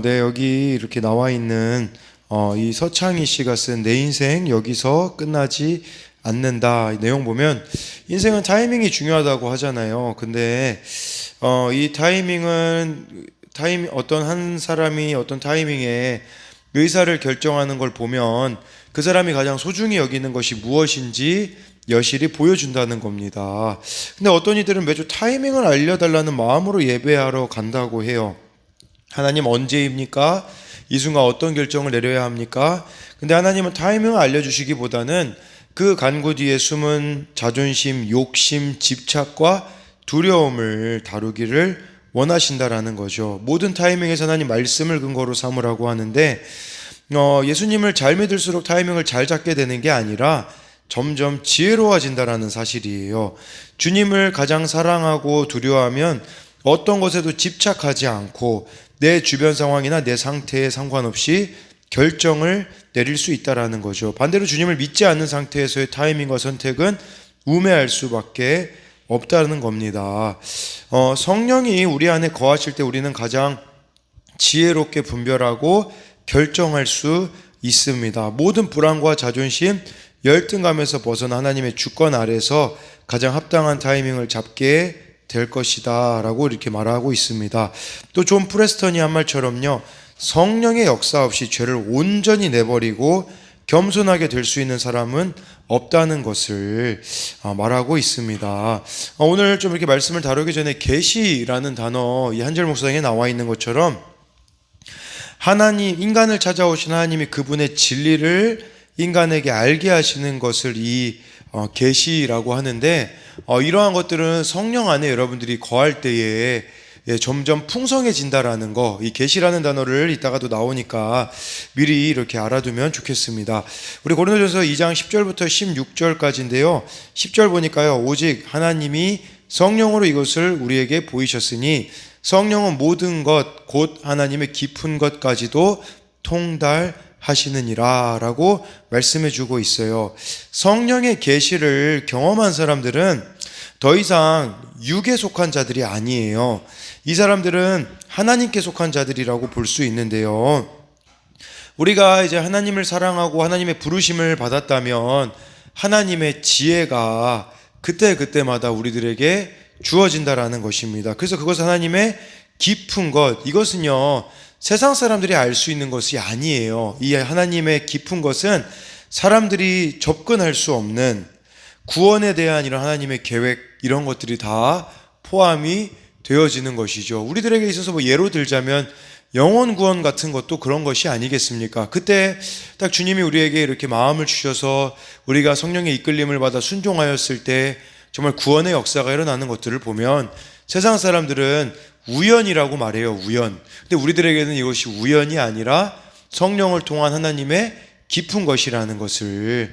네, 여기 이렇게 나와 있는 이 서창희 씨가 쓴 내 인생 여기서 끝나지 않는다. 이 내용 보면 인생은 타이밍이 중요하다고 하잖아요. 근데 이 어떤 한 사람이 어떤 타이밍에 의사를 결정하는 걸 보면 그 사람이 가장 소중히 여기는 것이 무엇인지 여실히 보여준다는 겁니다. 근데 어떤 이들은 매주 타이밍을 알려달라는 마음으로 예배하러 간다고 해요. 하나님 언제입니까? 이 순간 어떤 결정을 내려야 합니까? 근데 하나님은 타이밍을 알려주시기보다는 그 간구 뒤에 숨은 자존심, 욕심, 집착과 두려움을 다루기를 원하신다라는 거죠. 모든 타이밍에서 하나님 말씀을 근거로 삼으라고 하는데 예수님을 잘 믿을수록 타이밍을 잘 잡게 되는 게 아니라 점점 지혜로워진다라는 사실이에요. 주님을 가장 사랑하고 두려워하면 어떤 것에도 집착하지 않고 내 주변 상황이나 내 상태에 상관없이 결정을 내릴 수 있다라는 거죠. 반대로 주님을 믿지 않는 상태에서의 타이밍과 선택은 우매할 수밖에 없다는 겁니다. 성령이 우리 안에 거하실 때 우리는 가장 지혜롭게 분별하고 결정할 수 있습니다. 모든 불안과 자존심, 열등감에서 벗어나 하나님의 주권 아래서 가장 합당한 타이밍을 잡게 될 것이다 라고 이렇게 말하고 있습니다. 또 존 프레스턴이 한 말처럼요, 성령의 역사 없이 죄를 온전히 내버리고 겸손하게 될 수 있는 사람은 없다는 것을 말하고 있습니다. 오늘 좀 이렇게 말씀을 다루기 전에 계시라는 단어, 이 한절 묵상에 나와 있는 것처럼 하나님, 인간을 찾아오신 하나님이 그분의 진리를 인간에게 알게 하시는 것을 이 계시라고 하는데, 이러한 것들은 성령 안에 여러분들이 거할 때에 점점 풍성해진다라는 거, 이 계시라는 단어를 이따가도 나오니까 미리 이렇게 알아두면 좋겠습니다. 우리 고린도전서 2장 10절부터 16절까지인데요. 10절 보니까요, 오직 하나님이 성령으로 이것을 우리에게 보이셨으니 성령은 모든 것 곧 하나님의 깊은 것까지도 통달하시느니라 라고 말씀해 주고 있어요. 성령의 계시를 경험한 사람들은 더 이상 육에 속한 자들이 아니에요. 이 사람들은 하나님께 속한 자들이라고 볼 수 있는데요. 우리가 이제 하나님을 사랑하고 하나님의 부르심을 받았다면 하나님의 지혜가 그때그때마다 우리들에게 주어진다라는 것입니다. 그래서 그것은 하나님의 깊은 것, 이것은요 세상 사람들이 알 수 있는 것이 아니에요. 이 하나님의 깊은 것은 사람들이 접근할 수 없는 구원에 대한 이런 하나님의 계획, 이런 것들이 다 포함이 되어지는 것이죠. 우리들에게 있어서 뭐 예로 들자면 영혼 구원 같은 것도 그런 것이 아니겠습니까? 그때 딱 주님이 우리에게 이렇게 마음을 주셔서 우리가 성령의 이끌림을 받아 순종하였을 때 정말 구원의 역사가 일어나는 것들을 보면 세상 사람들은 우연이라고 말해요. 우연. 근데 우리들에게는 이것이 우연이 아니라 성령을 통한 하나님의 깊은 것이라는 것을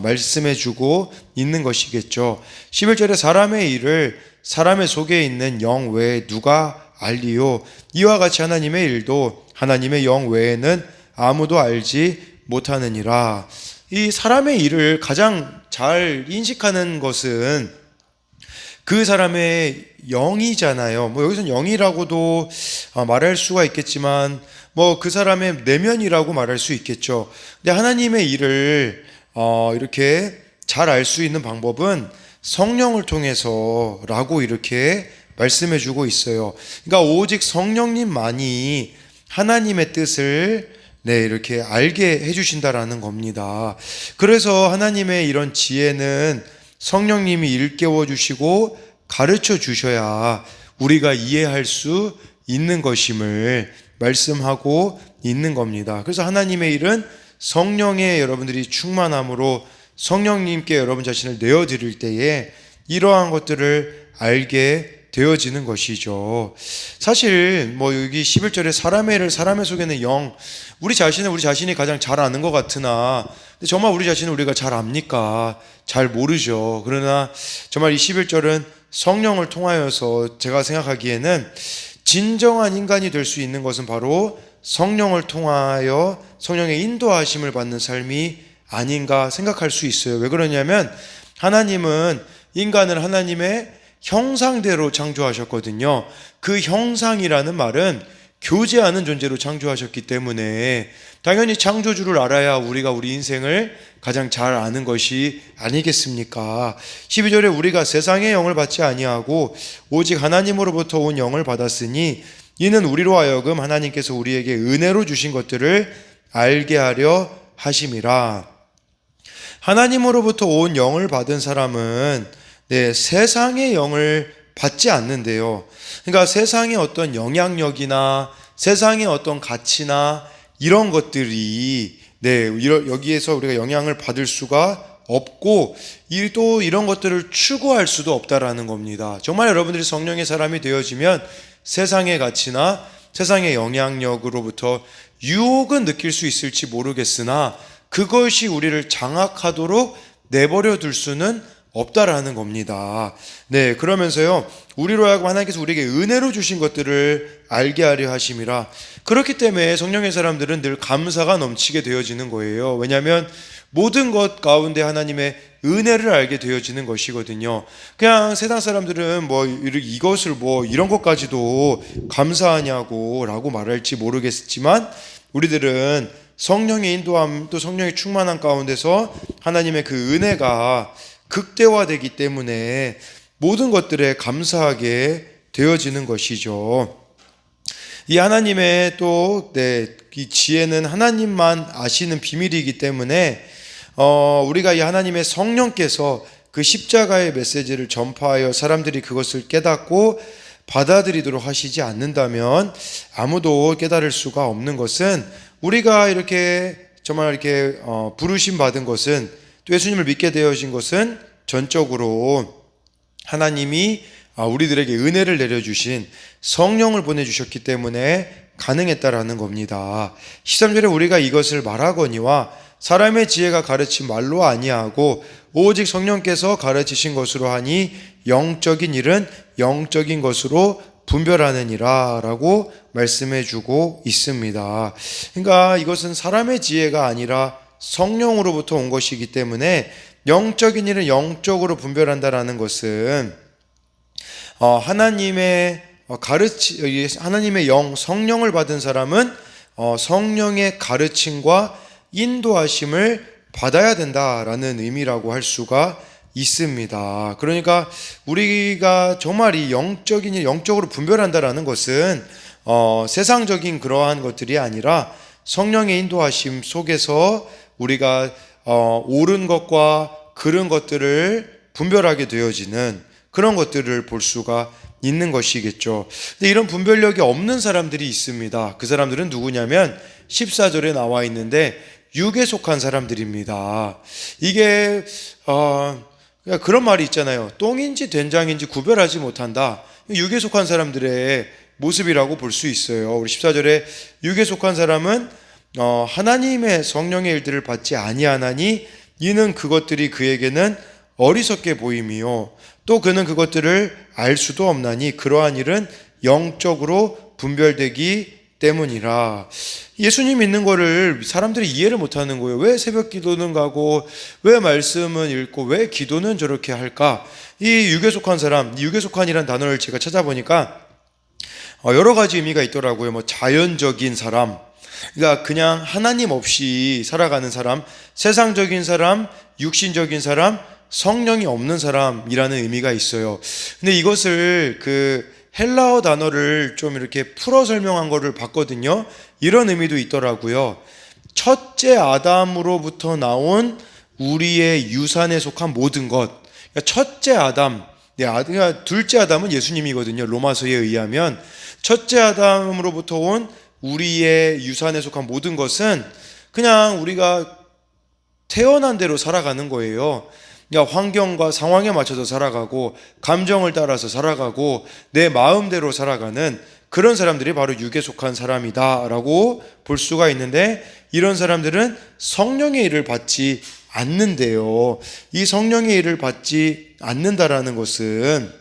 말씀해 주고 있는 것이겠죠. 11절에 사람의 일을 사람의 속에 있는 영 외에 누가 알리요? 이와 같이 하나님의 일도 하나님의 영 외에는 아무도 알지 못하느니라. 이 사람의 일을 가장 잘 인식하는 것은 그 사람의 영이잖아요. 뭐 여기서는 영이라고도 말할 수가 있겠지만 뭐 그 사람의 내면이라고 말할 수 있겠죠. 근데 하나님의 일을 이렇게 잘 알 수 있는 방법은 성령을 통해서라고 이렇게 말씀해 주고 있어요. 그러니까 오직 성령님만이 하나님의 뜻을 이렇게 알게 해주신다라는 겁니다. 그래서 하나님의 이런 지혜는 성령님이 일깨워 주시고 가르쳐 주셔야 우리가 이해할 수 있는 것임을 말씀하고 있는 겁니다. 그래서 하나님의 일은 성령의 여러분들이 충만함으로 성령님께 여러분 자신을 내어드릴 때에 이러한 것들을 알게 되어지는 것이죠. 사실 뭐 여기 11절에 사람의 일을 사람의 속에는 영, 우리 자신이 가장 잘 아는 것 같으나 근데 정말 우리 자신을 우리가 잘 압니까? 잘 모르죠. 그러나 정말 이 11절은 성령을 통하여서 제가 생각하기에는 진정한 인간이 될 수 있는 것은 바로 성령을 통하여 성령의 인도하심을 받는 삶이 아닌가 생각할 수 있어요. 왜 그러냐면 하나님은 인간을 하나님의 형상대로 창조하셨거든요. 그 형상이라는 말은 교제하는 존재로 창조하셨기 때문에 당연히 창조주를 알아야 우리가 우리 인생을 가장 잘 아는 것이 아니겠습니까? 12절에 우리가 세상의 영을 받지 아니하고 오직 하나님으로부터 온 영을 받았으니 이는 우리로 하여금 하나님께서 우리에게 은혜로 주신 것들을 알게 하려 하심이라. 하나님으로부터 온 영을 받은 사람은 세상의 영을 받지 않는데요. 그러니까 세상의 어떤 영향력이나 세상의 어떤 가치나 이런 것들이 여기에서 우리가 영향을 받을 수가 없고 또 이런 것들을 추구할 수도 없다라는 겁니다. 정말 여러분들이 성령의 사람이 되어지면 세상의 가치나 세상의 영향력으로부터 유혹은 느낄 수 있을지 모르겠으나 그것이 우리를 장악하도록 내버려 둘 수는 없다라는 겁니다. 그러면서요, 우리로 하여금 하나님께서 우리에게 은혜로 주신 것들을 알게 하려 하심이라. 그렇기 때문에 성령의 사람들은 늘 감사가 넘치게 되어지는 거예요. 왜냐하면 모든 것 가운데 하나님의 은혜를 알게 되어지는 것이거든요. 그냥 세상 사람들은 이것을 이런 것까지도 감사하냐고 라고 말할지 모르겠지만 우리들은 성령의 인도함 또 성령의 충만함 가운데서 하나님의 그 은혜가 극대화되기 때문에 모든 것들에 감사하게 되어지는 것이죠. 이 하나님의 이 지혜는 하나님만 아시는 비밀이기 때문에 우리가 이 하나님의 성령께서 그 십자가의 메시지를 전파하여 사람들이 그것을 깨닫고 받아들이도록 하시지 않는다면 아무도 깨달을 수가 없는 것은 우리가 정말 이렇게 부르심 받은 것은 또 예수님을 믿게 되어진 것은 전적으로 하나님이 우리들에게 은혜를 내려주신 성령을 보내주셨기 때문에 가능했다라는 겁니다. 13절에 우리가 이것을 말하거니와 사람의 지혜가 가르친 말로 아니하고 오직 성령께서 가르치신 것으로 하니 영적인 일은 영적인 것으로 분별하느니라 라고 말씀해 주고 있습니다. 그러니까 이것은 사람의 지혜가 아니라 성령으로부터 온 것이기 때문에 영적인 일은 영적으로 분별한다라는 것은 하나님의 영, 성령을 받은 사람은 성령의 가르침과 인도하심을 받아야 된다라는 의미라고 할 수가 있습니다. 그러니까 우리가 정말 이 영적인 일, 영적으로 분별한다라는 것은 세상적인 그러한 것들이 아니라 성령의 인도하심 속에서 우리가 옳은 것과 그른 것들을 분별하게 되어지는 그런 것들을 볼 수가 있는 것이겠죠. 근데 이런 분별력이 없는 사람들이 있습니다. 그 사람들은 누구냐면 14절에 나와 있는데 육에 속한 사람들입니다. 이게 그런 말이 있잖아요. 똥인지 된장인지 구별하지 못한다. 육에 속한 사람들의 모습이라고 볼 수 있어요. 우리 14절에 육에 속한 사람은 하나님의 성령의 일들을 받지 아니하나니 이는 그것들이 그에게는 어리석게 보임이요 또 그는 그것들을 알 수도 없나니 그러한 일은 영적으로 분별되기 때문이라. 예수님 믿는 거를 사람들이 이해를 못하는 거예요. 왜 새벽 기도는 가고 왜 말씀은 읽고 왜 기도는 저렇게 할까? 이 육에 속한 사람, 육에 속한이라는 단어를 제가 찾아보니까 여러 가지 의미가 있더라고요. 자연적인 사람, 그러니까 그냥 하나님 없이 살아가는 사람, 세상적인 사람, 육신적인 사람, 성령이 없는 사람이라는 의미가 있어요. 근데 이것을 헬라어 단어를 좀 이렇게 풀어 설명한 거를 봤거든요. 이런 의미도 있더라고요. 첫째 아담으로부터 나온 우리의 유산에 속한 모든 것. 그러니까 첫째 아담, 그러니까 둘째 아담은 예수님이거든요. 로마서에 의하면 첫째 아담으로부터 온 우리의 유산에 속한 모든 것은 그냥 우리가 태어난 대로 살아가는 거예요. 그러니까 환경과 상황에 맞춰서 살아가고 감정을 따라서 살아가고 내 마음대로 살아가는 그런 사람들이 바로 육에 속한 사람이다라고 볼 수가 있는데 이런 사람들은 성령의 일을 받지 않는데요. 이 성령의 일을 받지 않는다라는 것은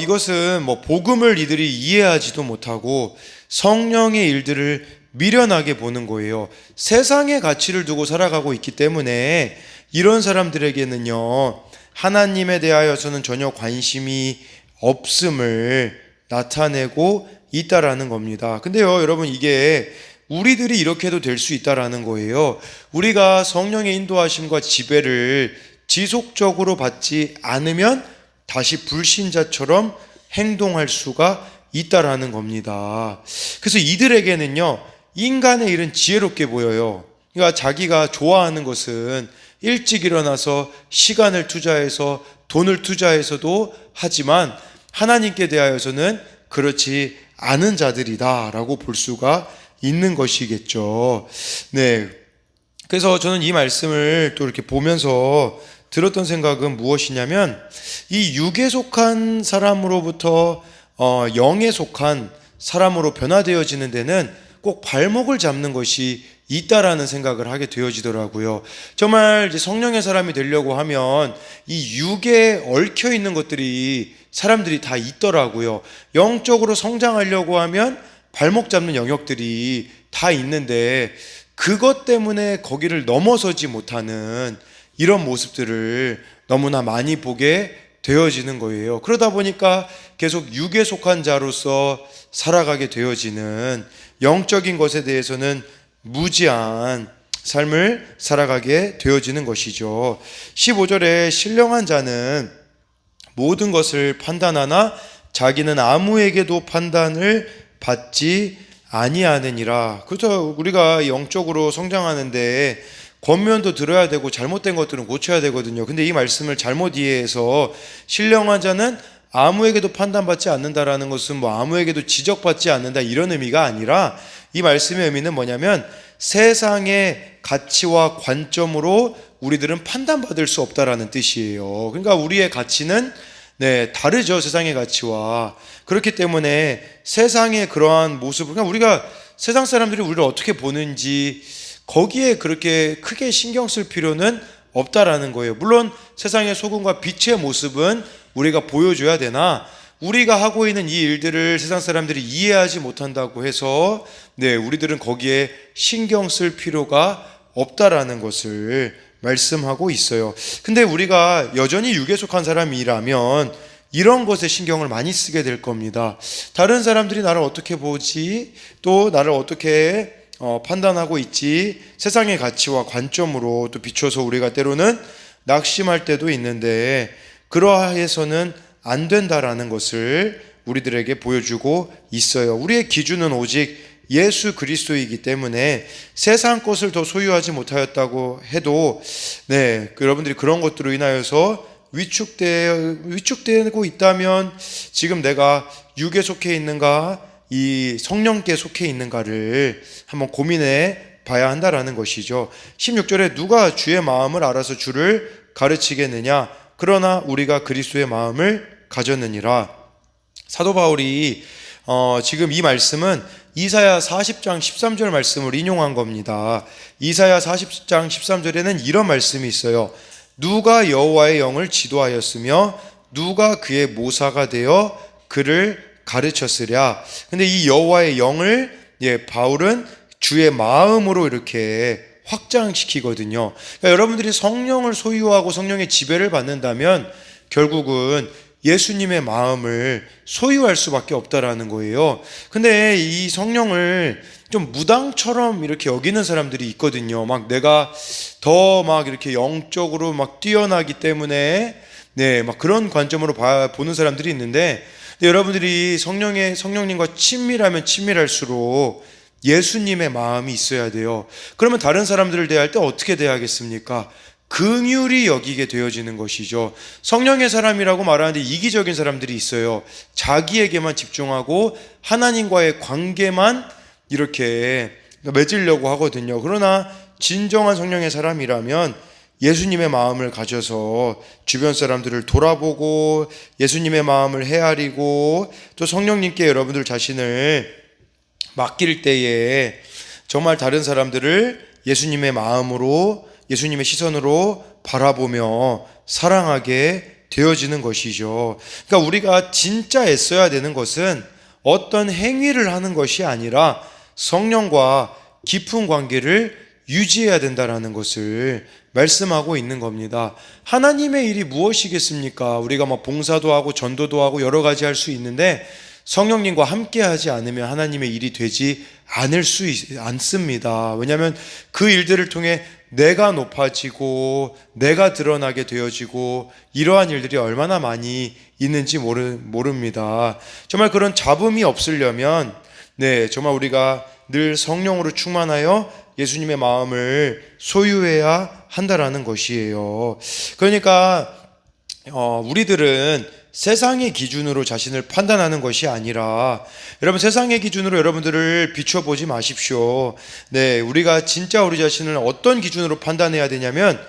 이것은 복음을 이들이 이해하지도 못하고 성령의 일들을 미련하게 보는 거예요. 세상의 가치를 두고 살아가고 있기 때문에 이런 사람들에게는요, 하나님에 대하여서는 전혀 관심이 없음을 나타내고 있다라는 겁니다. 근데요, 여러분, 이게 우리들이 이렇게 해도 될 수 있다라는 거예요. 우리가 성령의 인도하심과 지배를 지속적으로 받지 않으면 다시 불신자처럼 행동할 수가 있다라는 겁니다. 그래서 이들에게는요, 인간의 일은 지혜롭게 보여요. 그러니까 자기가 좋아하는 것은 일찍 일어나서 시간을 투자해서 돈을 투자해서도 하지만 하나님께 대하여서는 그렇지 않은 자들이다라고 볼 수가 있는 것이겠죠. 네. 그래서 저는 이 말씀을 또 이렇게 보면서 들었던 생각은 무엇이냐면, 이 육에 속한 사람으로부터 영에 속한 사람으로 변화되어지는 데는 꼭 발목을 잡는 것이 있다라는 생각을 하게 되어지더라고요. 정말 이제 성령의 사람이 되려고 하면 이 육에 얽혀 있는 것들이 사람들이 다 있더라고요. 영적으로 성장하려고 하면 발목 잡는 영역들이 다 있는데 그것 때문에 거기를 넘어서지 못하는 이런 모습들을 너무나 많이 보게 되어지는 거예요. 그러다 보니까 계속 육에 속한 자로서 살아가게 되어지는, 영적인 것에 대해서는 무지한 삶을 살아가게 되어지는 것이죠. 15절에 신령한 자는 모든 것을 판단하나 자기는 아무에게도 판단을 받지 아니하느니라. 그래서 우리가 영적으로 성장하는데 권면도 들어야 되고 잘못된 것들은 고쳐야 되거든요. 근데 이 말씀을 잘못 이해해서 신령한 자는 아무에게도 판단받지 않는다라는 것은 뭐 아무에게도 지적받지 않는다 이런 의미가 아니라, 이 말씀의 의미는 뭐냐면 세상의 가치와 관점으로 우리들은 판단받을 수 없다라는 뜻이에요. 그러니까 우리의 가치는 다르죠. 세상의 가치와. 그렇기 때문에 세상의 그러한 모습을, 그러니까 우리가 세상 사람들이 우리를 어떻게 보는지 거기에 그렇게 크게 신경 쓸 필요는 없다라는 거예요. 물론 세상의 소금과 빛의 모습은 우리가 보여줘야 되나, 우리가 하고 있는 이 일들을 세상 사람들이 이해하지 못한다고 해서 우리들은 거기에 신경 쓸 필요가 없다라는 것을 말씀하고 있어요. 근데 우리가 여전히 육에 속한 사람이라면 이런 것에 신경을 많이 쓰게 될 겁니다. 다른 사람들이 나를 어떻게 보지, 또 나를 어떻게 판단하고 있지, 세상의 가치와 관점으로 또 비춰서 우리가 때로는 낙심할 때도 있는데, 그러해서는 안 된다라는 것을 우리들에게 보여주고 있어요. 우리의 기준은 오직 예수 그리스도이기 때문에 세상 것을 더 소유하지 못하였다고 해도 여러분들이 그런 것들로 인하여서 위축되고 있다면 지금 내가 육에 속해 있는가, 이 성령께 속해 있는가를 한번 고민해 봐야 한다라는 것이죠. 16절에 누가 주의 마음을 알아서 주를 가르치겠느냐, 그러나 우리가 그리스도의 마음을 가졌느니라. 사도 바울이 지금 이 말씀은 이사야 40장 13절 말씀을 인용한 겁니다. 이사야 40장 13절에는 이런 말씀이 있어요. 누가 여호와의 영을 지도하였으며 누가 그의 모사가 되어 그를 가르쳤으랴. 근데 이 여호와의 영을 바울은 주의 마음으로 이렇게 확장시키거든요. 그러니까 여러분들이 성령을 소유하고 성령의 지배를 받는다면 결국은 예수님의 마음을 소유할 수밖에 없다라는 거예요. 근데 이 성령을 좀 무당처럼 이렇게 여기는 사람들이 있거든요. 막 내가 더 막 이렇게 영적으로 막 뛰어나기 때문에 막 그런 관점으로 보는 사람들이 있는데, 근데 여러분들이 성령님과 친밀하면 친밀할수록 예수님의 마음이 있어야 돼요. 그러면 다른 사람들을 대할 때 어떻게 대하겠습니까? 긍휼히 여기게 되어지는 것이죠. 성령의 사람이라고 말하는데 이기적인 사람들이 있어요. 자기에게만 집중하고 하나님과의 관계만 이렇게 맺으려고 하거든요. 그러나 진정한 성령의 사람이라면 예수님의 마음을 가져서 주변 사람들을 돌아보고 예수님의 마음을 헤아리고 또 성령님께 여러분들 자신을 맡길 때에 정말 다른 사람들을 예수님의 마음으로, 예수님의 시선으로 바라보며 사랑하게 되어지는 것이죠. 그러니까 우리가 진짜 애써야 되는 것은 어떤 행위를 하는 것이 아니라 성령과 깊은 관계를 유지해야 된다는 것을 말씀하고 있는 겁니다. 하나님의 일이 무엇이겠습니까? 우리가 막 봉사도 하고 전도도 하고 여러 가지 할 수 있는데 성령님과 함께하지 않으면 하나님의 일이 되지 않습니다. 왜냐하면 그 일들을 통해 내가 높아지고 내가 드러나게 되어지고 이러한 일들이 얼마나 많이 있는지 모릅니다. 정말 그런 잡음이 없으려면 정말 우리가 늘 성령으로 충만하여 예수님의 마음을 소유해야 한다라는 것이에요. 그러니까 우리들은 세상의 기준으로 자신을 판단하는 것이 아니라, 여러분, 세상의 기준으로 여러분들을 비추어 보지 마십시오. 우리가 진짜 우리 자신을 어떤 기준으로 판단해야 되냐면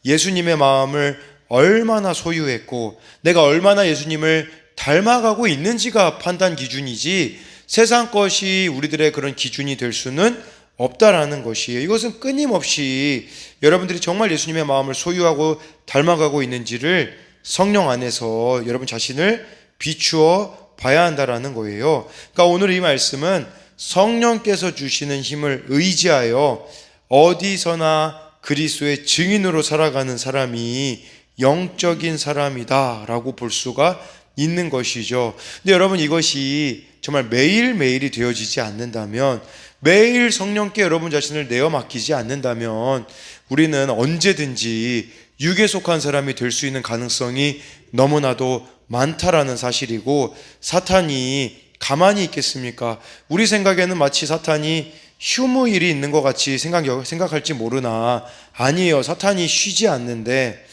예수님의 마음을 얼마나 소유했고 내가 얼마나 예수님을 닮아가고 있는지가 판단 기준이지, 세상 것이 우리들의 그런 기준이 될 수는 없다라는 것이에요. 이것은 끊임없이 여러분들이 정말 예수님의 마음을 소유하고 닮아가고 있는지를 성령 안에서 여러분 자신을 비추어 봐야 한다라는 거예요. 그러니까 오늘 이 말씀은 성령께서 주시는 힘을 의지하여 어디서나 그리스도의 증인으로 살아가는 사람이 영적인 사람이다 라고 볼 수가 있는 것이죠. 근데 여러분, 이것이 정말 매일매일이 되어지지 않는다면, 매일 성령께 여러분 자신을 내어 맡기지 않는다면 우리는 언제든지 육에 속한 사람이 될 수 있는 가능성이 너무나도 많다라는 사실이고, 사탄이 가만히 있겠습니까? 우리 생각에는 마치 사탄이 휴무일이 있는 것 같이 생각할지 모르나, 아니에요. 사탄이 쉬지 않는데,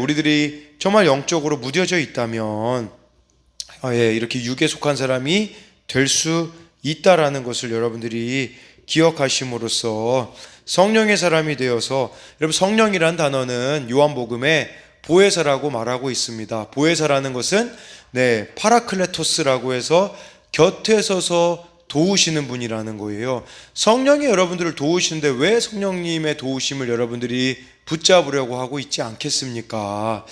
우리들이 정말 영적으로 무뎌져 있다면 이렇게 육에 속한 사람이 될 수 있다라는 것을 여러분들이 기억하심으로써 성령의 사람이 되어서, 여러분, 성령이란 단어는 요한복음에 보혜사라고 말하고 있습니다. 보혜사라는 것은 파라클레토스라고 해서 곁에 서서 도우시는 분이라는 거예요. 성령이 여러분들을 도우시는데 왜 성령님의 도우심을 여러분들이 붙잡으려고 하고 있지 않겠습니까?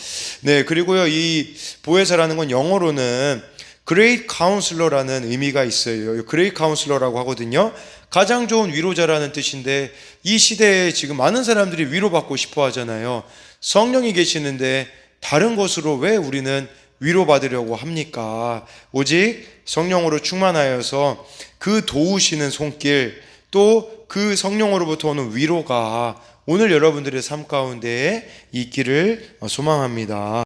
그리고요, 이 보혜사라는 건 영어로는 Great Counselor라는 의미가 있어요. Great Counselor라고 하거든요. 가장 좋은 위로자라는 뜻인데, 이 시대에 지금 많은 사람들이 위로받고 싶어 하잖아요. 성령이 계시는데 다른 것으로 왜 우리는 위로받으려고 합니까? 오직 성령으로 충만하여서 그 도우시는 손길, 또 그 성령으로부터 오는 위로가 오늘 여러분들의 삶 가운데에 있기를 소망합니다.